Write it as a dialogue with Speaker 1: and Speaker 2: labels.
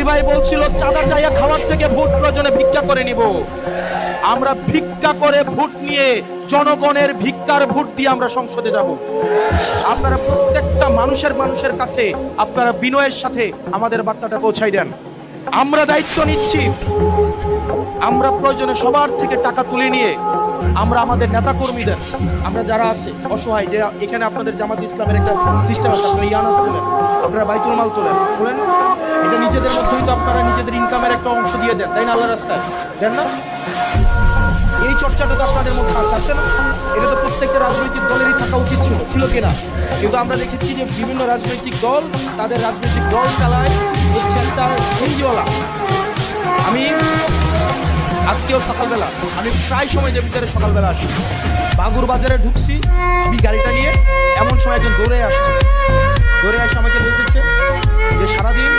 Speaker 1: ভাই বলছিল চাঁদা চাইয়া খাওয়ার থেকে ভোট প্রয়োজনে ভিক্ষা করে নিব। আমরা ভিক্ষা করে ভোট নিয়ে জনগণের ভিক্ষার ভোট দিয়ে আমরা সংসদে যাব। আপনারা প্রত্যেকটা মানুষের কাছে আপনারা বিনয়ের সাথে আমাদের বার্তাটা পৌঁছাই দেন। আমরা দায়িত্ব নিচ্ছি, আমরা প্রয়োজনে সবার থেকে টাকা তুলে নিয়ে আমরা আমাদের নেতা কর্মীদের, আমরা যারা আছে অসহায়, যে এখানে আপনাদের জামাত ইসলামের একটা সিস্টেম আছে, আপনারা ইয়ানা তোলেন, আপনারা বাইতুল মাল তোলেন, এটা নিজেদের মধ্যেই তো আপনারা নিজেদের ইনকামের একটা অংশ দিয়ে দেন, তাই না? আল্লাহ রাস্তায় দেন না? এই চর্চাটা তো আপনাদের মধ্যে আসে না? এটা তো প্রত্যেকটা রাজনৈতিক দলেরই থাকা উচিত ছিল কিনা? কিন্তু আমরা দেখেছি যে বিভিন্ন রাজনৈতিক দল তাদের রাজনৈতিক দল চালায় হচ্ছে একটা এনজিওলা। আমি আজকেও সকালবেলা, আমি প্রায় সময় যে ভিতরে সকালবেলা আসি, বাগুর বাজারে ঢুকছি আমি গাড়িটা নিয়ে, এমন সময় একজন দৌড়ে আসছে, দৌড়ে এসে আমাকে বলতেছে যে সারাদিন